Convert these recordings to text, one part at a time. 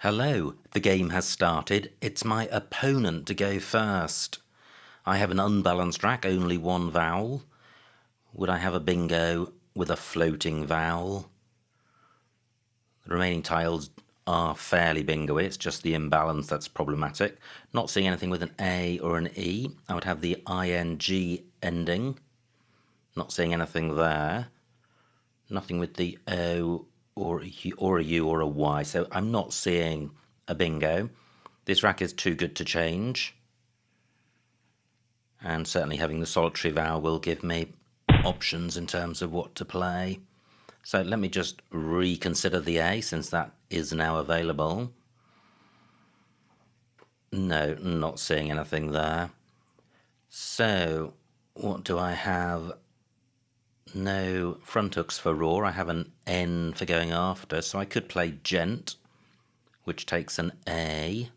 Hello, the game has started. It's my opponent to go first. I have an unbalanced rack, only one vowel. Would I have a bingo with a floating vowel? The remaining tiles are fairly bingo-y, it's just the imbalance that's problematic. Not seeing anything with an A or an E. I would have the ing ending. Not seeing anything there. Nothing with the O or a U or a Y, so I'm not seeing a bingo. This rack is too good to change. And certainly having the solitary vowel will give me options in terms of what to play. So let me just reconsider the A, since that is now available. No, not seeing anything there. So what do I have? No front hooks for raw. I have an N for going after, so I could play gent, which takes an A.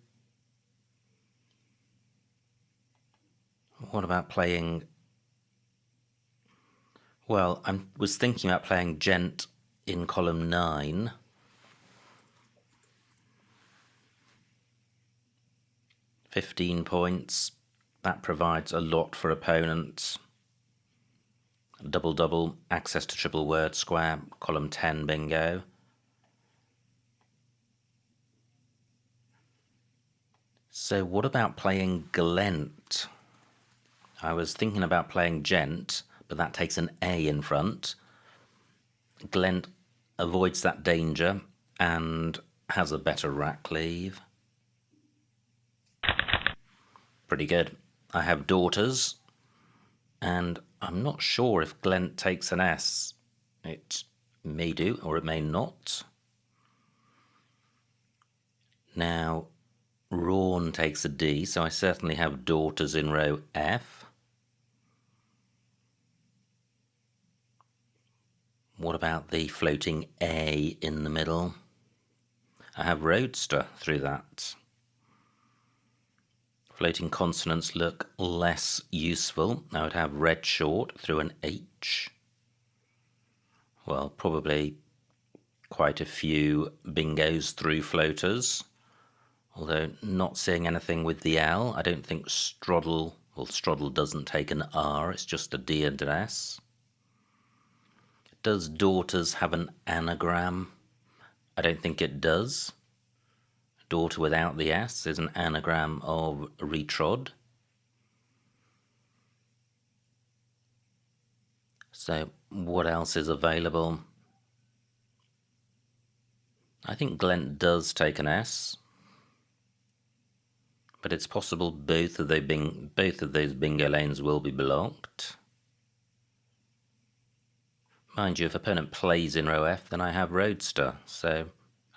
What about playing... Well, I was thinking about playing gent in column 9. £15 points. That provides a lot for opponents. Double, access to triple word square, column 10 bingo. So what about playing glent? I was thinking about playing gent, but that takes an A in front. Glent avoids that danger and has a better rack leave. Pretty good. I have daughters, and I'm not sure if glent takes an S. It may do, or it may not. Now, rawn takes a D, so I certainly have daughters in row F. What about the floating A in the middle? I have roadster through that. Floating consonants look less useful. I would have red short through an H. Well, probably quite a few bingos through floaters. Although not seeing anything with the L. I don't think straddle, well, straddle doesn't take an R, it's just a D and an S. Does daughters have an anagram? I don't think it does. Daughter without the S is an anagram of retrod. So what else is available? I think glent does take an S, but it's possible both of those bingo lanes will be blocked. Mind you, if opponent plays in row F, then I have roadster, so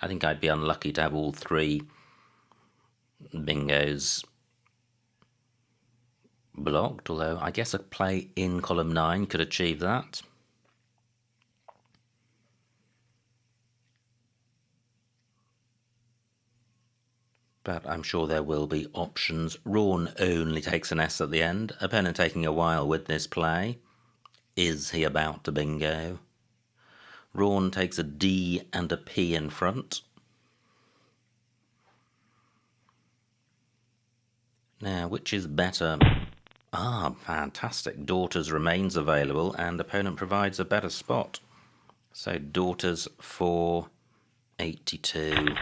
I think I'd be unlucky to have all three bingos blocked, although I guess a play in column 9 could achieve that. But I'm sure there will be options. Rawn only takes an S at the end. Opponent taking a while with this play. Is he about to bingo? Rawn takes a D and a P in front. Now, which is better? Ah, fantastic. Daughters remains available and opponent provides a better spot. So daughters for 82.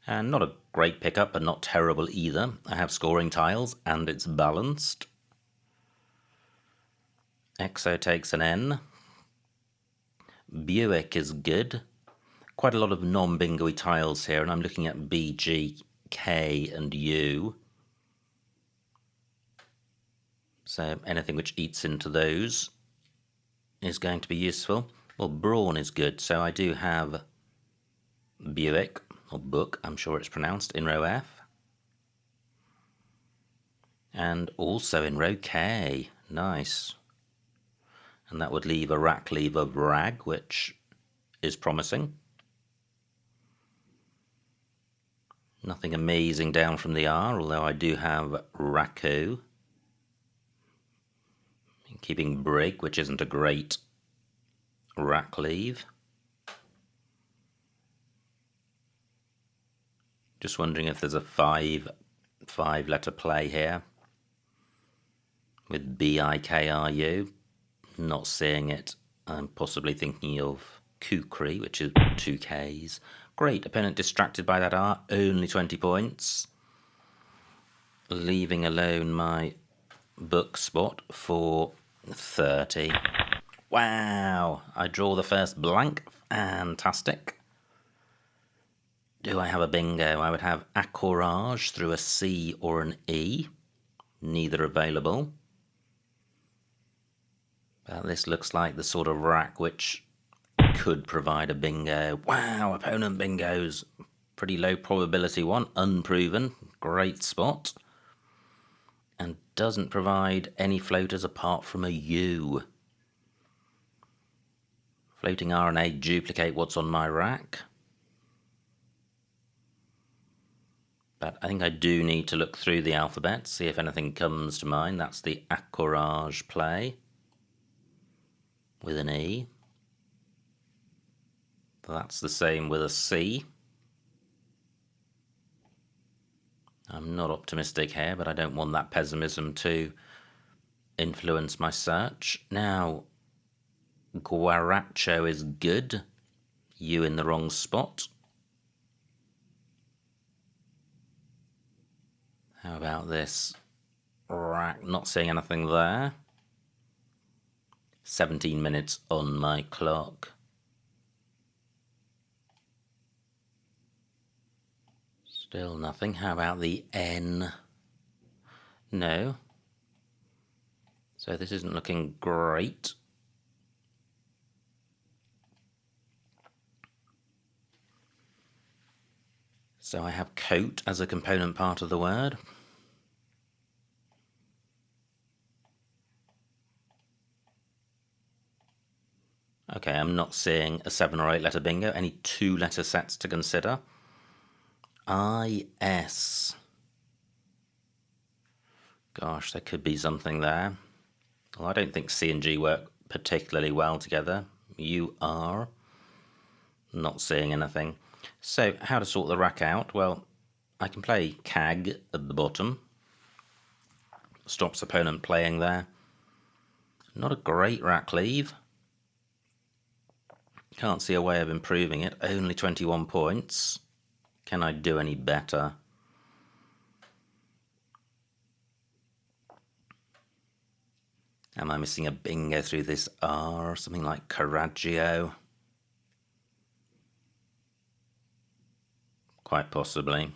And not a great pickup, but not terrible either. I have scoring tiles and it's balanced. Exo takes an N. Buick is good. Quite a lot of non-bingo-y tiles here, and I'm looking at B, G, K and U. So anything which eats into those is going to be useful. Well, brawn is good, so I do have Buick, or book, I'm sure it's pronounced, in row F. And also in row K. Nice. And that would leave a rack leave of rag, which is promising. Nothing amazing down from the R, although I do have Racco. Keeping brig, which isn't a great rack leave. Just wondering if there's a five-letter play here with BIKRU. Not seeing it. I'm possibly thinking of kukri, which is 2 Ks. Great, opponent distracted by that R, only 20 points. Leaving alone my book spot for 30. Wow, I draw the first blank. Fantastic. Do I have a bingo? I would have accourage through a C or an E. Neither available. But this looks like the sort of rack which could provide a bingo. Wow, opponent bingo's pretty low probability one, unproven, great spot. And doesn't provide any floaters apart from a U. Floating RNA duplicate what's on my rack. But I think I do need to look through the alphabet, see if anything comes to mind. That's the accourage play with an E. That's the same with a C. I'm not optimistic here, but I don't want that pessimism to influence my search. Now, guaracho is good. U in the wrong spot. How about this rack? Not seeing anything there. 17 minutes on my clock. Still nothing. How about the N? No. So this isn't looking great. So I have coat as a component part of the word. Okay, I'm not seeing a 7 or 8 letter bingo. Any 2 letter sets to consider. IS. Gosh, there could be something there. Well, I don't think C and G work particularly well together. UR. Not seeing anything. So, how to sort the rack out? Well, I can play CAG at the bottom. Stops opponent playing there. Not a great rack leave. Can't see a way of improving it. Only 21 points. Can I do any better? Am I missing a bingo through this R? Something like Coraggio? Quite possibly.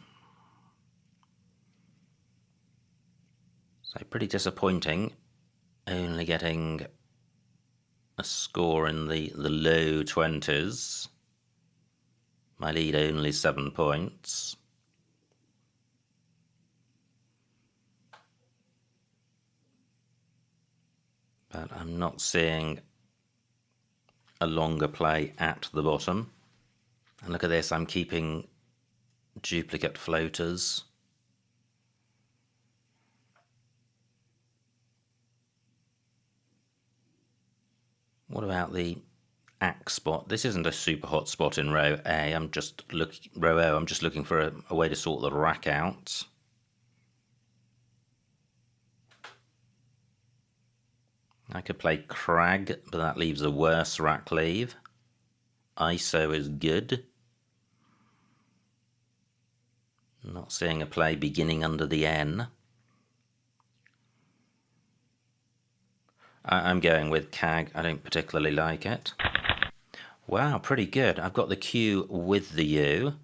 So pretty disappointing. Only getting a score in the low 20s. My lead only 7 points. But I'm not seeing a longer play at the bottom. And look at this, I'm keeping duplicate floaters. What about the axe spot? This isn't a super hot spot in row A. I'm just looking for a way to sort the rack out. I could play crag, but that leaves a worse rack leave. ISO is good. Not seeing a play beginning under the N. I'm going with CAG. I don't particularly like it. Wow, pretty good. I've got the Q with the U.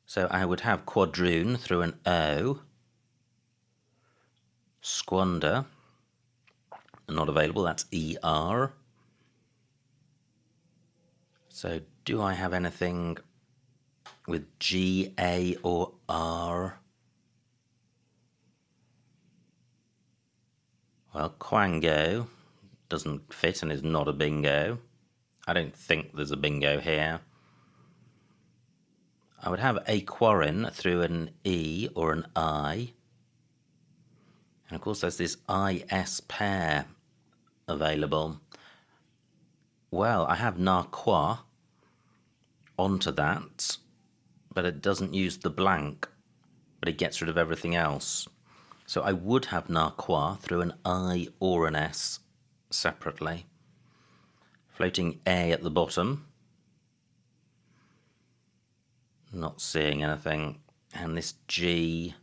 So I would have quadroon through an O. Squander. Not available, that's ER. So do I have anything with G, A or R? Well, Quango doesn't fit and is not a bingo. I don't think there's a bingo here. I would have aquarin through an E or an I. And of course there's this IS pair available. Well, I have narquois onto that. but it doesn't use the blank, but it gets rid of everything else. So I would have narquois through an I or an S separately. Floating A at the bottom. Not seeing anything. And this G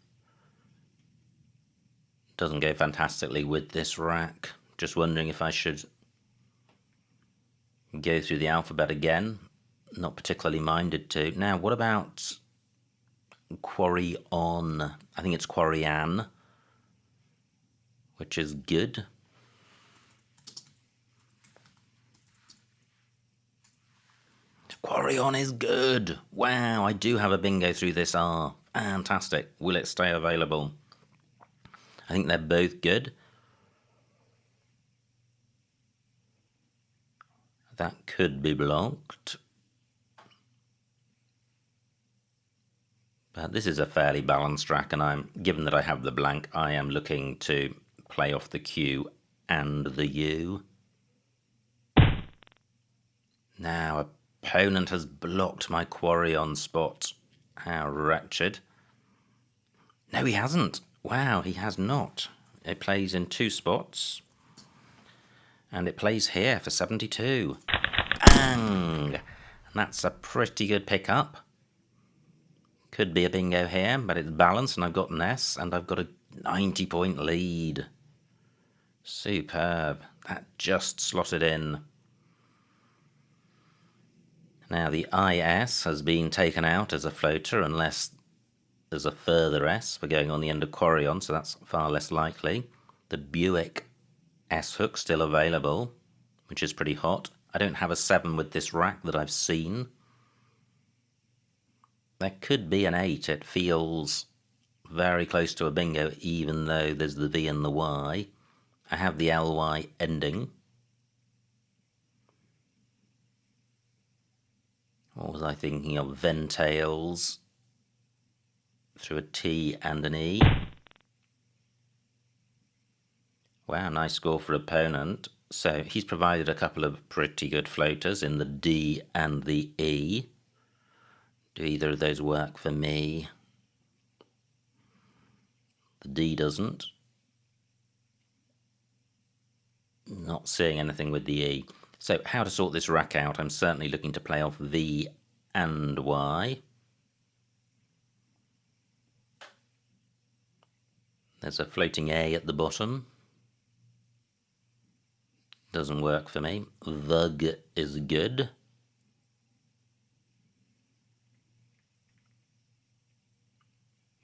doesn't go fantastically with this rack. Just wondering if I should go through the alphabet again. Not particularly minded to. Now, what about quarry on? I think it's quarry an, which is good. Quarry on is good. Wow, I do have a bingo through this R. Fantastic. Will it stay available? I think they're both good. That could be blocked. But this is a fairly balanced rack, and given that I have the blank, I am looking to play off the Q and the U. Now, opponent has blocked my quarry on spot. How wretched. No, he hasn't. Wow, he has not. It plays in 2 spots. And it plays here for 72. Bang! And that's a pretty good pickup. Could be a bingo here, but it's balanced and I've got an S and I've got a 90-point lead. Superb. That just slotted in. Now the IS has been taken out as a floater unless there's a further S for going on the end of quarry on, so that's far less likely. The Buick S hook still available, which is pretty hot. I don't have a 7 with this rack that I've seen. There could be an 8. It feels very close to a bingo, even though there's the V and the Y. I have the LY ending. What was I thinking of? Ventails through a T and an E. Wow, nice score for opponent. So he's provided a couple of pretty good floaters in the D and the E. Do either of those work for me? The D doesn't. Not seeing anything with the E. So how to sort this rack out? I'm certainly looking to play off V and Y. There's a floating A at the bottom. Doesn't work for me. Vug is good.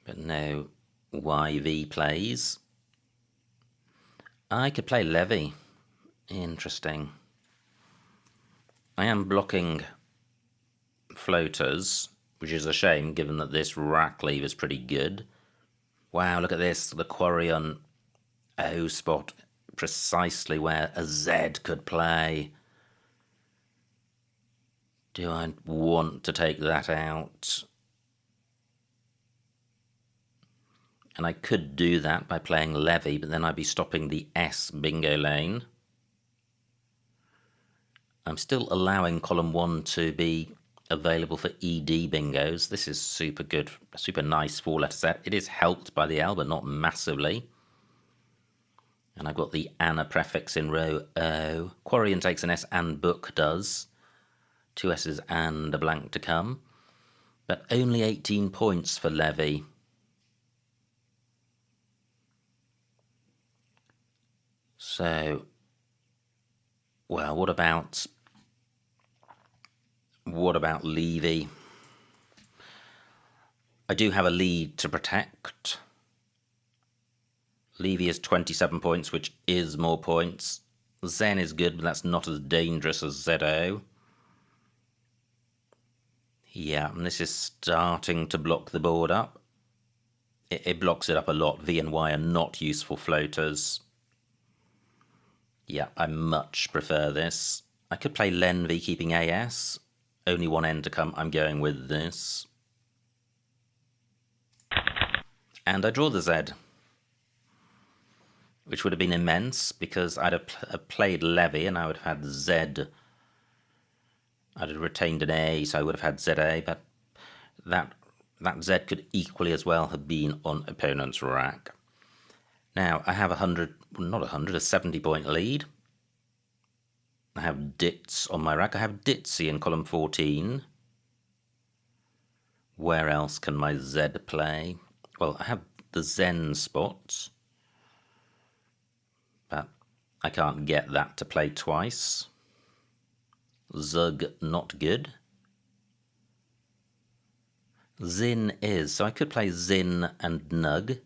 But no YV plays. I could play Levy. Interesting. I am blocking floaters, which is a shame given that this rack leave is pretty good. Wow, look at this. The quarry on O spot, precisely where a Z could play. Do I want to take that out? And I could do that by playing Levy, but then I'd be stopping the S bingo lane. I'm still allowing column 1 to be available for ED bingos. This is super good, super nice 4-letter set. It is helped by the L, but not massively. And I've got the Anna prefix in row O. Quarry takes an S and book does. 2 S's and a blank to come. But only 18 points for Levy. So, well, what about Levy? I do have a lead to protect. Levy is 27 points, which is more points. Zen is good, but that's not as dangerous as ZO. Yeah, and this is starting to block the board up. It blocks it up a lot. V and Y are not useful floaters. Yeah, I much prefer this. I could play Len V keeping AS. Only one end to come. I'm going with this. And I draw the Z, which would have been immense because I'd have played Levy and I would have had Z. I'd have retained an A, so I would have had ZA, but That Z could equally as well have been on opponent's rack. Now, I have a 70-point lead. I have Dits on my rack. I have Ditsy in column 14. Where else can my Z play? Well, I have the Zen spots, but I can't get that to play twice. Zug, not good. Zin is, so I could play Zin and Nug.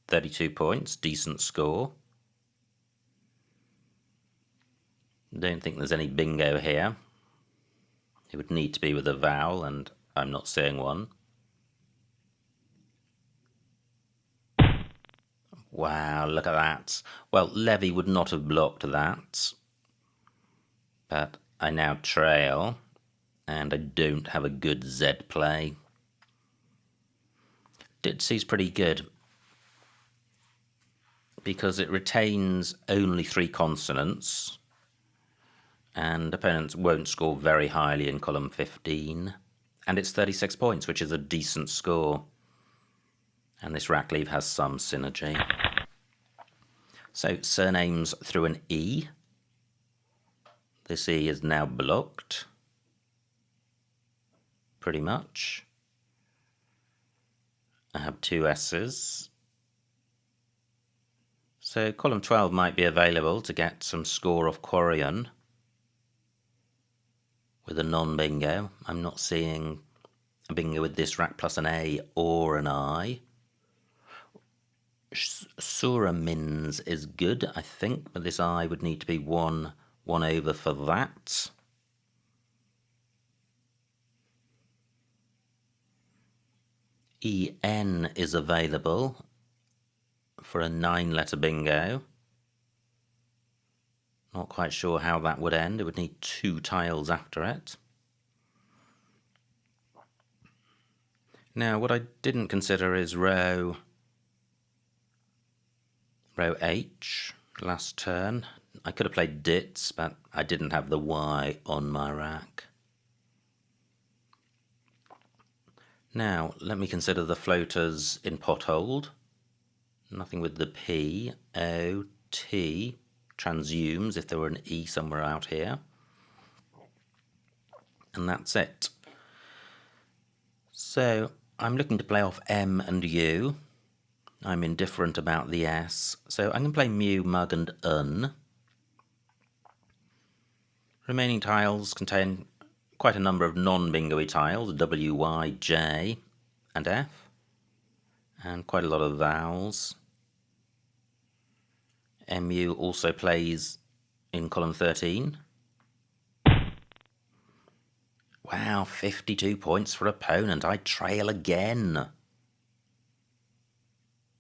32 points, decent score. Don't think there's any bingo here. It would need to be with a vowel, and I'm not seeing one. Wow, look at that. Well, Levy would not have blocked that. But I now trail, and I don't have a good Z play. Ditsy's pretty good, because it retains only 3 consonants, and opponents won't score very highly in column 15. And it's 36 points, which is a decent score. And this rack leave has some synergy. So surnames through an E. This E is now blocked, pretty much. I have 2 S's. So column 12 might be available to get some score off Quarian with a non-bingo. I'm not seeing a bingo with this rack plus an A or an I. Suramins is good, I think, but this I would need to be one over for that. EN is available for a 9-letter bingo. Not quite sure how that would end. It would need 2 tiles after it. Now, what I didn't consider is row H, last turn. I could have played Dits, but I didn't have the Y on my rack. Now, let me consider the floaters in pot hold. Nothing with the P, O, T, transhumes if there were an E somewhere out here. And that's it. So, I'm looking to play off M and U. I'm indifferent about the S, so I can play Mew, Mug and Un. Remaining tiles contain quite a number of non-bingo-y tiles, W, Y, J and F, and quite a lot of vowels. MU also plays in column 13. Wow, 52 points for opponent. I trail again.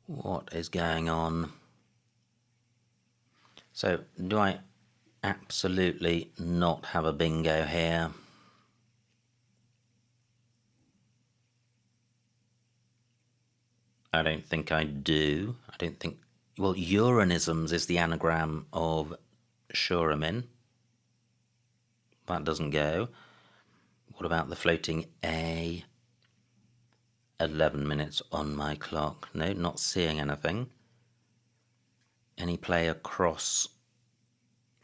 What is going on? So, do I absolutely not have a bingo here? I don't think I do. I don't think... Well, Uranisms is the anagram of Shuramin. That doesn't go. What about the floating A? 11 minutes on my clock. No, not seeing anything. Any play across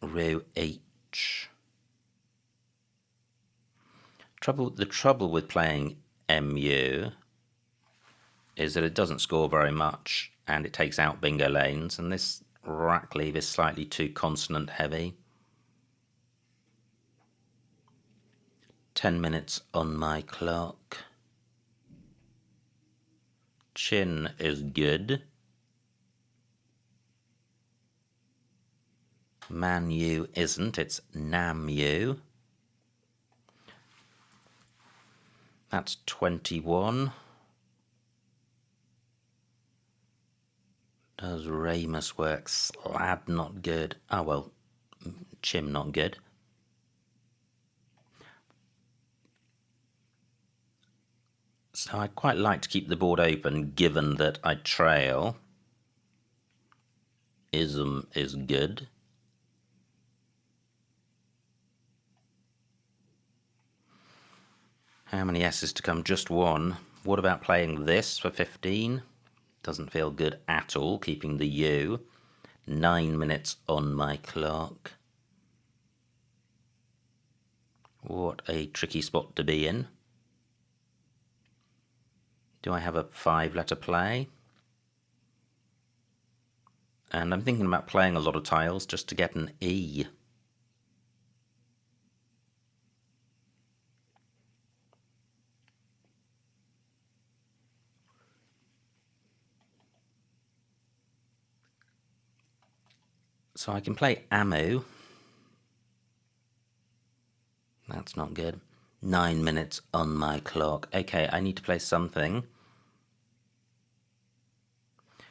row H? The trouble with playing MU is that it doesn't score very much and it takes out bingo lanes, and this rack leave is slightly too consonant heavy. 10 minutes on my clock. Chin is good. Man-U isn't, it's Nam-U. That's 21. Does Ramus work? Slab not good. Oh well, Chim not good. So I'd quite like to keep the board open, given that I trail. Ism is good. How many S's to come? Just one. What about playing this for 15? Doesn't feel good at all, keeping the U. 9 minutes on my clock. What a tricky spot to be in. Do I have a 5-letter play? And I'm thinking about playing a lot of tiles just to get an E. So I can play Amu. That's not good. 9 minutes on my clock. Okay, I need to play something.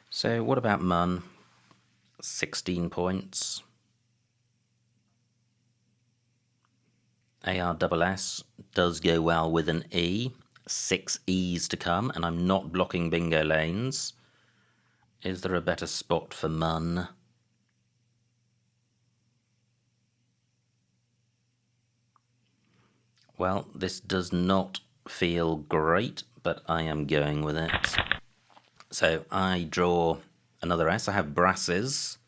So what about Mun? 16 points. ARSS does go well with an E. 6 E's to come, and I'm not blocking bingo lanes. Is there a better spot for Mun? Well, this does not feel great, but I am going with it. So I draw another S. I have Brasses,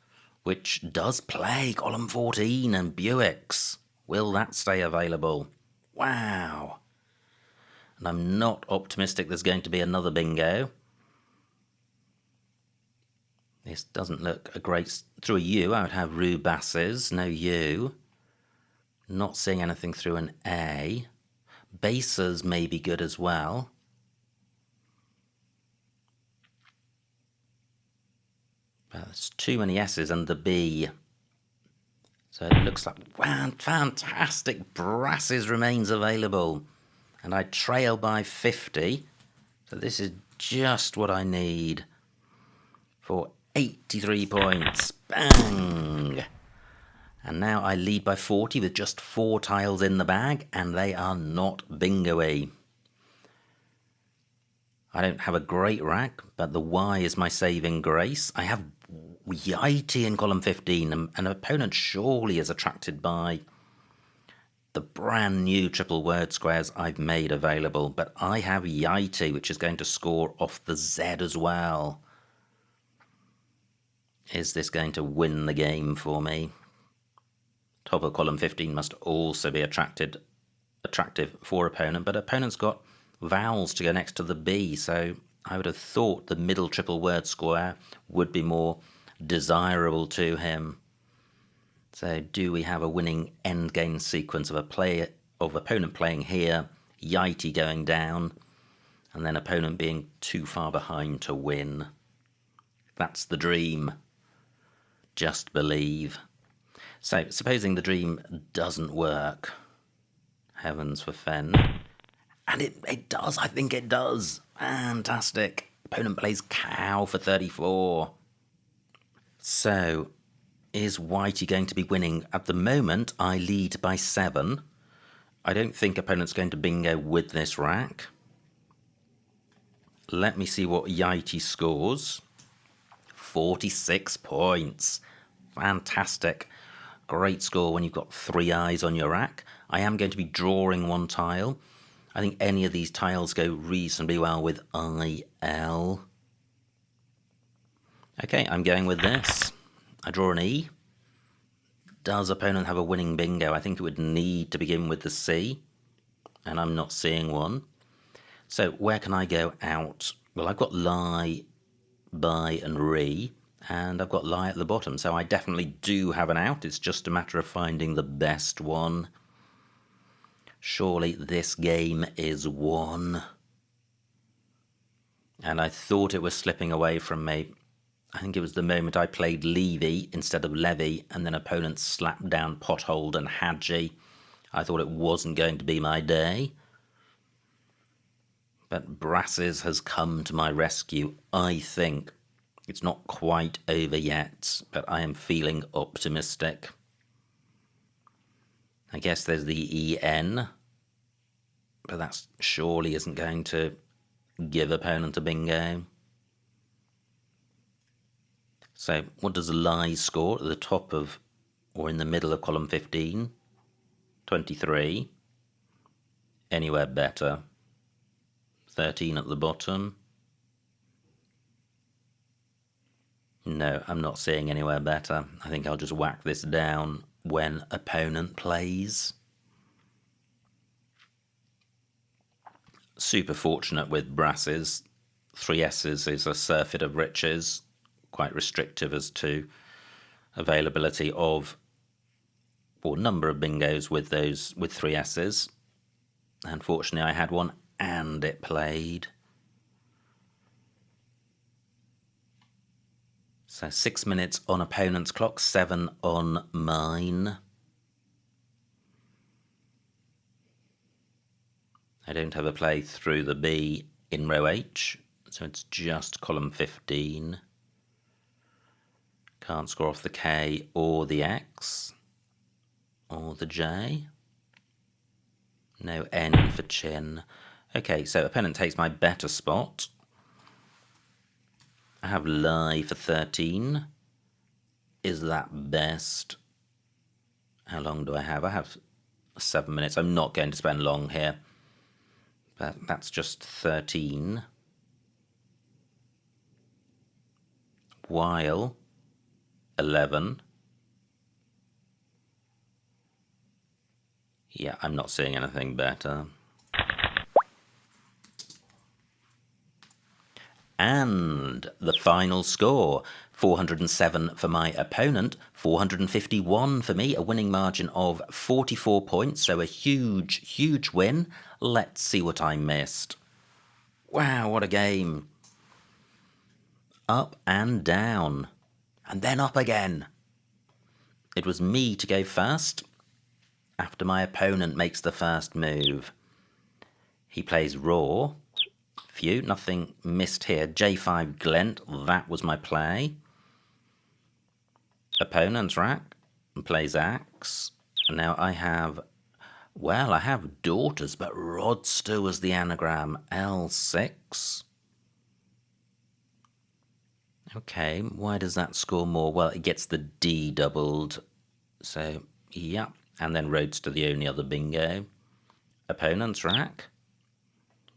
which does play column 14 and Buicks. Will that stay available? Wow. And I'm not optimistic there's going to be another bingo. This doesn't look a great... Through a U, I would have Rubasses, no U. Not seeing anything through an A. Bases may be good as well. But there's too many S's and the B. So it looks like, wow, fantastic. Brasses remains available. And I trail by 50. So this is just what I need for 83 points. Bang! And now I lead by 40 with just 4 tiles in the bag, and they are not bingo-y. I don't have a great rack, but the Y is my saving grace. I have Yiti in column 15, and an opponent surely is attracted by the brand new triple word squares I've made available. But I have Yiti, which is going to score off the Z as well. Is this going to win the game for me? Top of column 15 must also be attractive for opponent, but opponent's got vowels to go next to the B, so I would have thought the middle triple word square would be more desirable to him. So do we have a winning endgame sequence of opponent playing here, Yiti going down, and then opponent being too far behind to win? That's the dream. Just believe. So, supposing the dream doesn't work, heavens forfend, and it does, I think it does. Fantastic. Opponent plays cow for 34. So, is Whitey going to be winning? At the moment, I lead by 7. I don't think opponent's going to bingo with this rack. Let me see what Yiti scores. 46 points. Fantastic. Great score when you've got 3 eyes on your rack. I am going to be drawing 1 tile. I think any of these tiles go reasonably well with IL. Okay, I'm going with this. I draw an E. Does opponent have a winning bingo? I think it would need to begin with the C, and I'm not seeing one. So where can I go out? Well, I've got lie, by, and re. And I've got lie at the bottom, so I definitely do have an out. It's just a matter of finding the best one. Surely this game is won. And I thought it was slipping away from me. I think it was the moment I played Levy instead of Levy, and then opponents slapped down Pothold and Hadji. I thought it wasn't going to be my day. But Brasses has come to my rescue, I think. It's not quite over yet, but I am feeling optimistic. I guess there's the EN, but that surely isn't going to give opponent a bingo. So what does lie score at the top of, or in the middle of column 15? 23. anywhere better. 13 at the bottom. No, I'm not seeing anywhere better. I think I'll just whack this down when opponent plays. Super fortunate with brasses. 3 S's is a surfeit of riches. Quite restrictive as to availability of, or number of bingos with 3 S's. Unfortunately, I had one and it played. So 6 minutes on opponent's clock, 7 on mine. I don't have a play through the B in row H, so it's just column 15. Can't score off the K or the X or the J. No N for chin. Okay, so opponent takes my better spot. I have lie for 13. Is that best? How long do I have? I have 7 minutes. I'm not going to spend long here. But that's just 13. While 11. Yeah, I'm not seeing anything better. And the final score, 407 for my opponent, 451 for me, a winning margin of 44 points, so a huge, huge win. Let's see what I missed. Wow, what a game. Up and down, and then up again. It was me to go first, after my opponent makes the first move. He plays raw. Phew, nothing missed here. J5 glent, that was my play. Opponent's rack plays axe. Now I have, well, I have daughters, but rodster was the anagram. L6. Okay, why does that score more? Well, it gets the D doubled. So, yeah. And then roadster, the only other bingo. Opponent's rack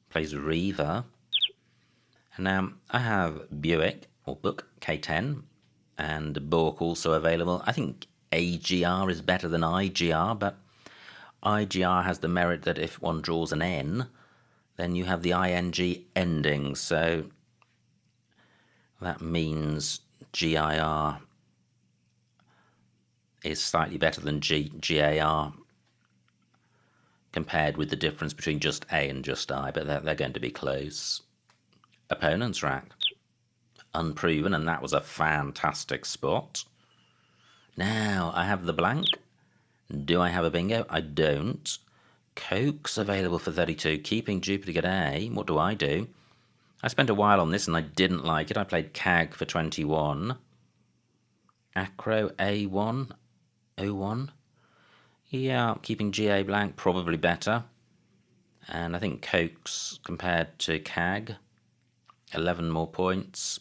plays Reaver. And now I have Buick, or Book, K10, and Bork also available. I think AGR is better than IGR, but IGR has the merit that if one draws an N, then you have the ING ending, so that means GIR is slightly better than GAR compared with the difference between just A and just I, but they're going to be close. Opponent's rack. Unproven, and that was a fantastic spot. Now, I have the blank. Do I have a bingo? I don't. Coke's available for 32. Keeping duplicate A. What do? I spent a while on this and I didn't like it. I played CAG for 21. Acro A1. 01. Yeah, keeping GA blank, probably better. And I think Coke's compared to CAG, 11 more points.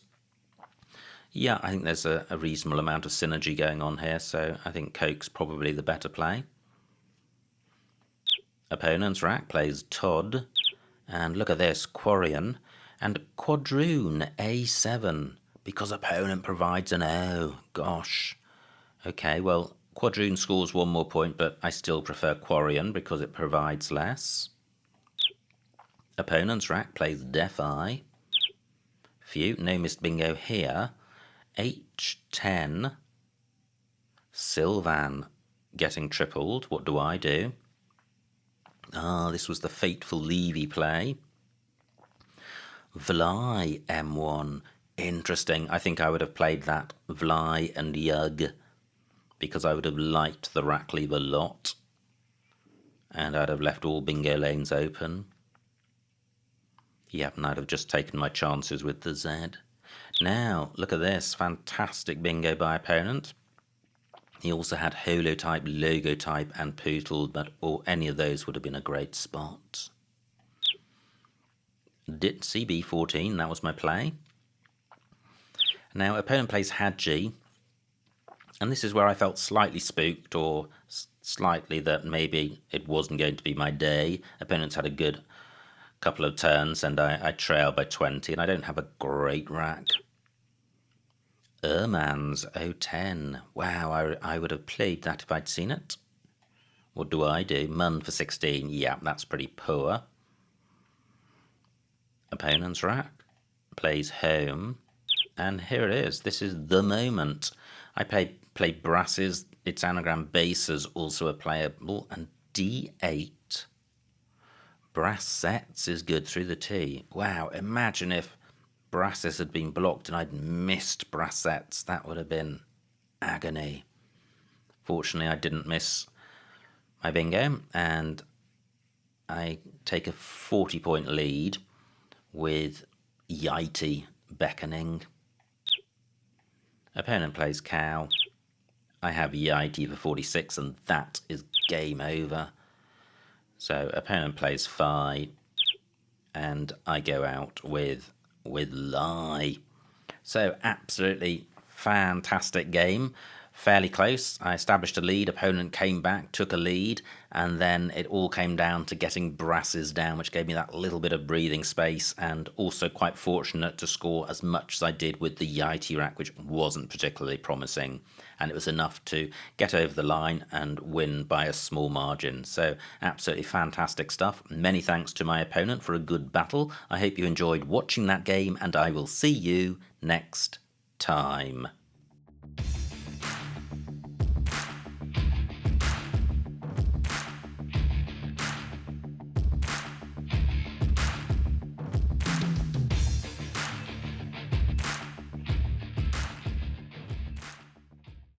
Yeah, I think there's a reasonable amount of synergy going on here, so I think Coke's probably the better play. Opponent's rack plays Todd, and look at this, Quarian, and Quadroon, A7, because opponent provides an O. Gosh. Okay, well, Quadroon scores 1 more point, but I still prefer Quarian because it provides less. Opponent's rack plays Defi. Phew, no missed bingo here. H10. Sylvan getting tripled. What do? Ah, this was the fateful Levy play. Vly M1. Interesting. I think I would have played that Vly and Yug because I would have liked the rack leave a lot. And I'd have left all bingo lanes open. Yep, and I'd have just taken my chances with the Z. Now, look at this. Fantastic bingo by opponent. He also had holotype, logotype, and poodle, but any of those would have been a great spot. Ditzy B14, that was my play. Now, opponent plays Hadji, and this is where I felt slightly spooked or slightly that maybe it wasn't going to be my day. Opponents had a good couple of turns and I trailed by 20, and I don't have a great rack. Ermans 010. Wow, I would have played that if I'd seen it. What do I do? Mun for 16. Yeah, that's pretty poor. Opponent's rack plays home, and here it is. This is the moment. I play brasses. Its anagram bases also are playable, and D8 brass sets is good through the T. Wow, imagine if brasses had been blocked and I'd missed brass sets. That would have been agony. Fortunately, I didn't miss my bingo, and I take a 40-point lead with Yiti beckoning. Opponent plays cow. I have Yiti for 46, and that is game over. So opponent plays Phi, and I go out with Lie. So absolutely fantastic game. Fairly close. I established a lead, opponent came back, took a lead, and then it all came down to getting brasses down, which gave me that little bit of breathing space, and also quite fortunate to score as much as I did with the Yiti rack, which wasn't particularly promising, and it was enough to get over the line and win by a small margin. So absolutely fantastic stuff. Many thanks to my opponent for a good battle. I hope you enjoyed watching that game, and I will see you next time.